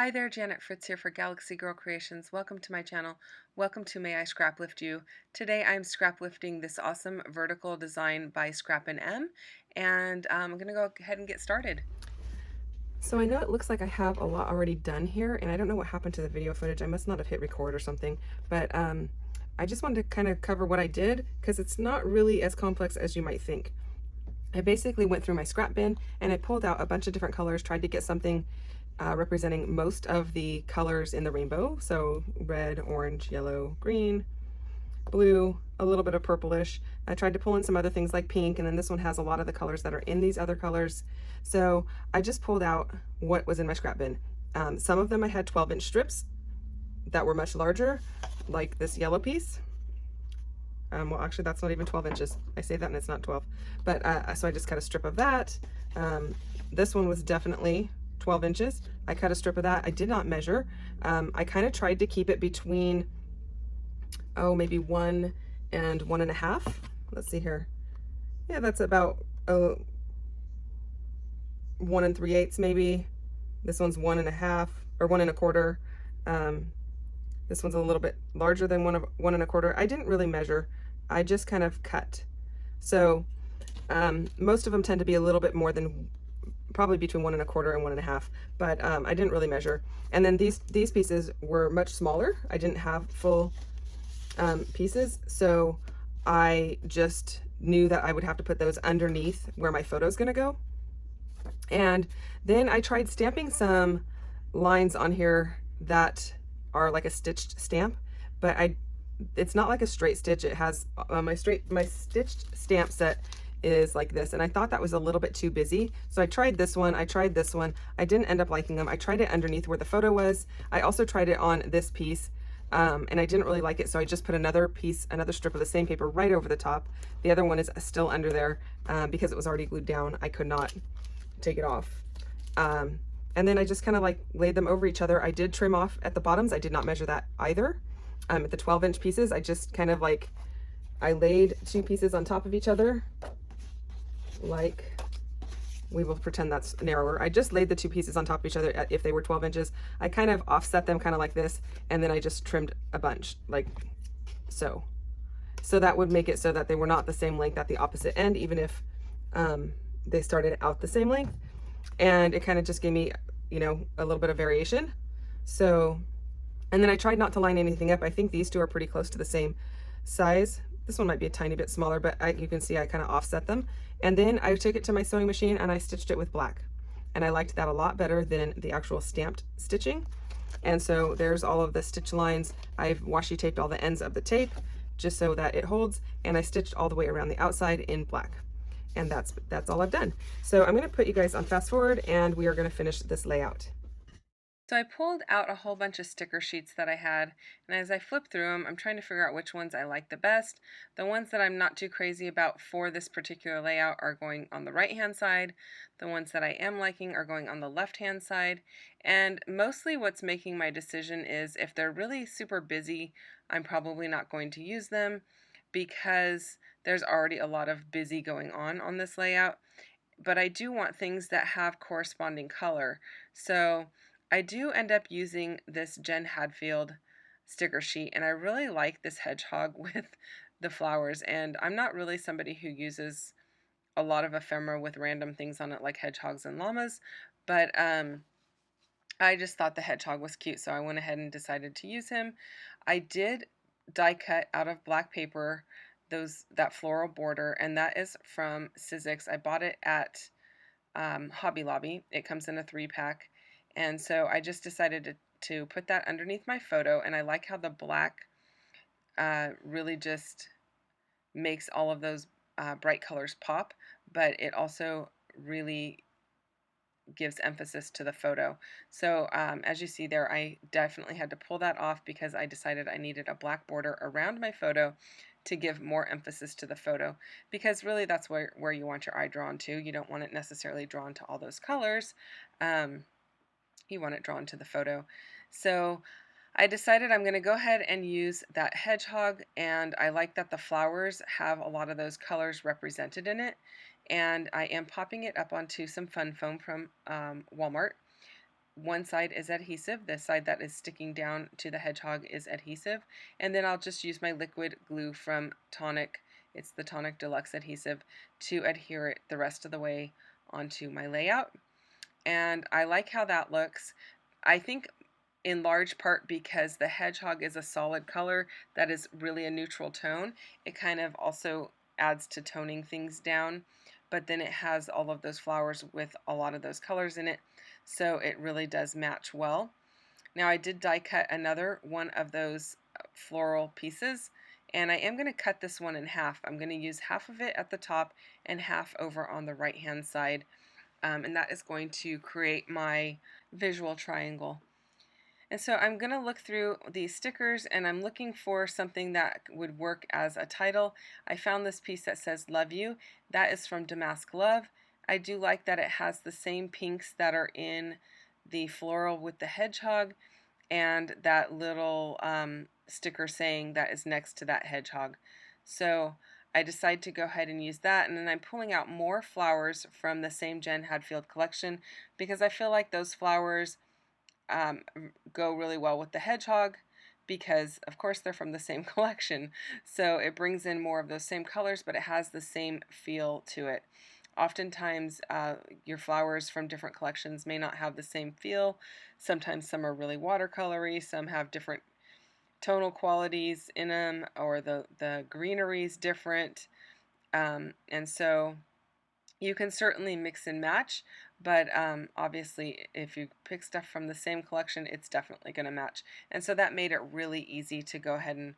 Hi there, Janet Fritz here for Galaxy Girl Creations. Welcome to my channel. Welcome to May I Scraplift You. Today I'm scraplifting this awesome vertical design by Scrap and M, and I'm going to go ahead and get started. So I know it looks like I have a lot already done here, and I don't know what happened to the video footage. I must not have hit record or something, but I just wanted to kind of cover what I did because it's not really as complex as you might think. I basically went through my scrap bin and I pulled out a bunch of different colors, tried to get something representing most of the colors in the rainbow. So red, orange, yellow, green, blue, a little bit of purplish. I tried to pull in some other things like pink, and then this one has a lot of the colors that are in these other colors. So I just pulled out what was in my scrap bin. Some of them I had 12-inch strips that were much larger, like this yellow piece. Well, actually, that's not even 12 inches. I say that and it's not 12. But so I just cut a strip of that. This one was definitely 12 inches. I cut a strip of that. I did not measure. I kind of tried to keep it between, maybe 1 and 1.5. Let's see here. Yeah, that's about 1 3/8 maybe. This one's 1.5 or 1 1/4. This one's a little bit larger than 1 1/4. I didn't really measure. I just kind of cut. So most of them tend to be a little bit more than, probably between 1 1/4 and 1.5, but I didn't really measure. And then these pieces were much smaller. I didn't have full pieces, so I just knew that I would have to put those underneath where my photo is going to go. And then I tried stamping some lines on here that are like a stitched stamp, but it's not like a straight stitch. It has my stitched stamp set is like this, and I thought that was a little bit too busy, so I tried this one. I didn't end up liking them. I tried it underneath where the photo was. I also tried it on this piece, and I didn't really like it, so I just put another strip of the same paper right over the top. The other one is still under there because it was already glued down. I could not take it off. And then I just kind of like laid them over each other. I did trim off at the bottoms. I did not measure that either. At the 12-inch pieces, I just kind of like, I laid 2 pieces on top of each other. Like, we will pretend that's narrower. I just laid the 2 pieces on top of each other if they were 12 inches. I kind of offset them kind of like this, and then I just trimmed a bunch, like so. So that would make it so that they were not the same length at the opposite end, even if they started out the same length. And it kind of just gave me, a little bit of variation. So, and then I tried not to line anything up. I think these 2 are pretty close to the same size. This one might be a tiny bit smaller, but you can see I kind of offset them. And then I took it to my sewing machine and I stitched it with black. And I liked that a lot better than the actual stamped stitching. And so there's all of the stitch lines. I've washi taped all the ends of the tape just so that it holds, and I stitched all the way around the outside in black. And that's all I've done. So I'm going to put you guys on fast forward, and we are going to finish this layout. So I pulled out a whole bunch of sticker sheets that I had, and as I flip through them, I'm trying to figure out which ones I like the best. The ones that I'm not too crazy about for this particular layout are going on the right-hand side. The ones that I am liking are going on the left-hand side. And mostly what's making my decision is if they're really super busy, I'm probably not going to use them because there's already a lot of busy going on this layout. But I do want things that have corresponding color. So I do end up using this Jen Hadfield sticker sheet, and I really like this hedgehog with the flowers, and I'm not really somebody who uses a lot of ephemera with random things on it like hedgehogs and llamas, but I just thought the hedgehog was cute, so I went ahead and decided to use him. I did die cut out of black paper that floral border, and that is from Sizzix. I bought it at Hobby Lobby. It comes in a 3-pack. And so I just decided to put that underneath my photo, and I like how the black really just makes all of those bright colors pop, but it also really gives emphasis to the photo. So as you see there, I definitely had to pull that off because I decided I needed a black border around my photo to give more emphasis to the photo, because really that's where you want your eye drawn to. You don't want it necessarily drawn to all those colors. You want it drawn to the photo. So I decided I'm going to go ahead and use that hedgehog, and I like that the flowers have a lot of those colors represented in it, and I am popping it up onto some fun foam from Walmart. one side is adhesive, this side that is sticking down to the hedgehog is adhesive, and then I'll just use my liquid glue from Tonic, it's the Tonic Deluxe adhesive, to adhere it the rest of the way onto my layout. And I like how that looks. I think in large part because the hedgehog is a solid color that is really a neutral tone, it kind of also adds to toning things down, but then it has all of those flowers with a lot of those colors in it, so it really does match well. Now I did die cut another one of those floral pieces, and I am going to cut this one in half. I'm going to use half of it at the top and half over on the right hand side, and that is going to create my visual triangle. And so I'm going to look through these stickers, and I'm looking for something that would work as a title. I found this piece that says Love You. That is from Damask Love. I do like that it has the same pinks that are in the floral with the hedgehog, and that little sticker saying that is next to that hedgehog. So I decided to go ahead and use that, and then I'm pulling out more flowers from the same Jen Hadfield collection because I feel like those flowers go really well with the hedgehog because of course they're from the same collection, so it brings in more of those same colors, but it has the same feel to it. Oftentimes your flowers from different collections may not have the same feel. Sometimes some are really watercolory, some have different tonal qualities in them, or the greenery is different, and so you can certainly mix and match, but obviously if you pick stuff from the same collection, it's definitely going to match. And so that made it really easy to go ahead and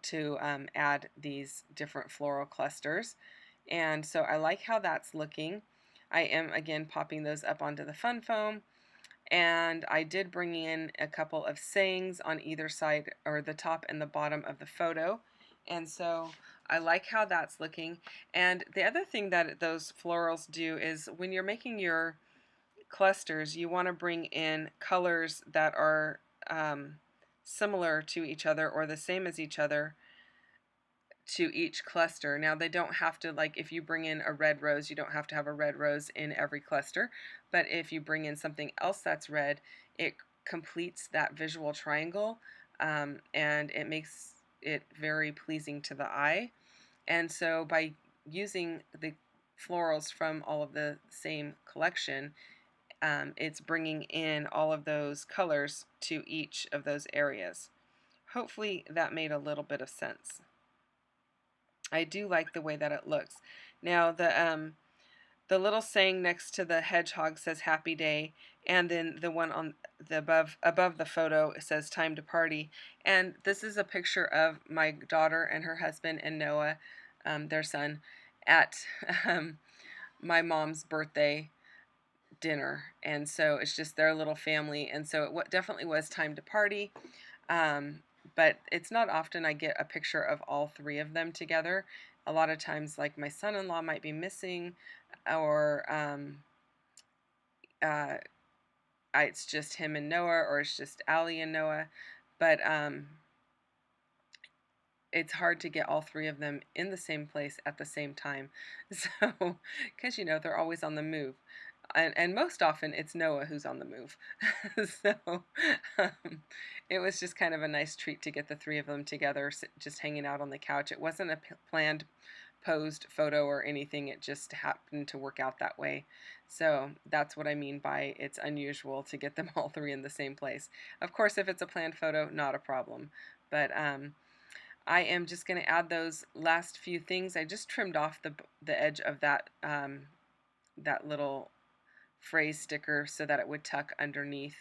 to add these different floral clusters. And so I like how that's looking. I am again popping those up onto the fun foam, and I did bring in a couple of sayings on either side, or the top and the bottom of the photo. And so I like how that's looking. And the other thing that those florals do is when you're making your clusters, you want to bring in colors that are similar to each other or the same as each other to each cluster. Now they don't have to, like if you bring in a red rose, you don't have to have a red rose in every cluster, but if you bring in something else that's red, it completes that visual triangle, and it makes it very pleasing to the eye. And so by using the florals from all of the same collection, it's bringing in all of those colors to each of those areas. Hopefully that made a little bit of sense. I do like the way that it looks. Now the little saying next to the hedgehog says happy day, and then the one on the above the photo says time to party. And this is a picture of my daughter and her husband and Noah, their son, at my mom's birthday dinner. And so it's just their little family, and so it definitely was time to party. But it's not often I get a picture of all three of them together. A lot of times, like my son-in-law might be missing, or it's just him and Noah, or it's just Allie and Noah. But it's hard to get all three of them in the same place at the same time. So, because they're always on the move. And most often it's Noah who's on the move. So it was just kind of a nice treat to get the three of them together, just hanging out on the couch. It wasn't a planned posed photo or anything, it just happened to work out that way. So that's what I mean by it's unusual to get them all three in the same place. Of course, if it's a planned photo, not a problem. But I am just going to add those last few things. I just trimmed off the edge of that that little phrase sticker so that it would tuck underneath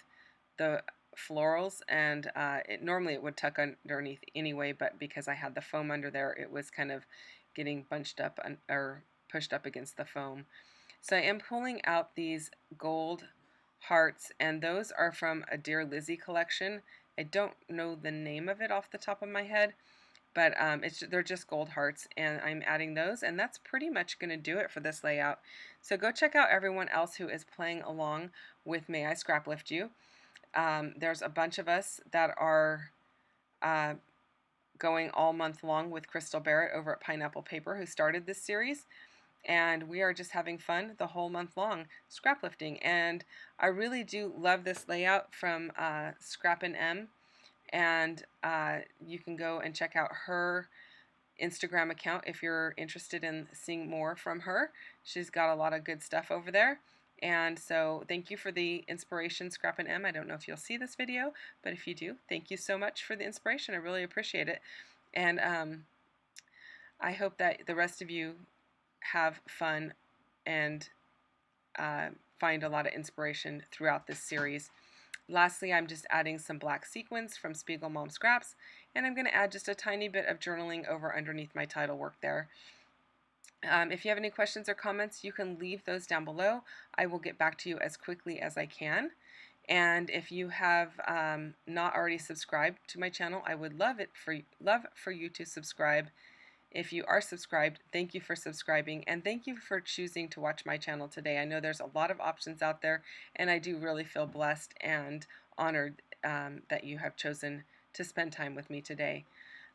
the florals, and normally it would tuck underneath anyway, but because I had the foam under there, it was kind of getting bunched up or pushed up against the foam. So I am pulling out these gold hearts, and those are from a Dear Lizzie collection. I don't know the name of it off the top of my head, but they're just gold hearts, and I'm adding those, and that's pretty much going to do it for this layout. So go check out everyone else who is playing along with May I Scraplift You. There's a bunch of us that are going all month long with Crystal Barrett over at Pineapple Paper, who started this series. and we are just having fun the whole month long scrap lifting. And I really do love this layout from Scrappin' M, and you can go and check out her Instagram account if you're interested in seeing more from her. She's got a lot of good stuff over there. And so thank you for the inspiration, Scrappin' M. I don't know if you'll see this video, but if you do, thank you so much for the inspiration. I really appreciate it. And I hope that the rest of you have fun and find a lot of inspiration throughout this series. Lastly, I'm just adding some black sequins from Spiegel Mom Scraps, and I'm going to add just a tiny bit of journaling over underneath my title work there. If you have any questions or comments, you can leave those down below. I will get back to you as quickly as I can. And if you have not already subscribed to my channel, I would love for you to subscribe. If you are subscribed, thank you for subscribing, and thank you for choosing to watch my channel today. I know there's a lot of options out there, and I do really feel blessed and honored that you have chosen to spend time with me today.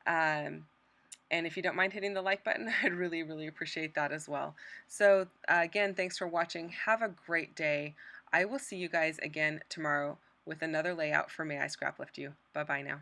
And if you don't mind hitting the like button, I'd really, really appreciate that as well. So again, thanks for watching. Have a great day. I will see you guys again tomorrow with another layout for May I Scrap Lift You. Bye-bye now.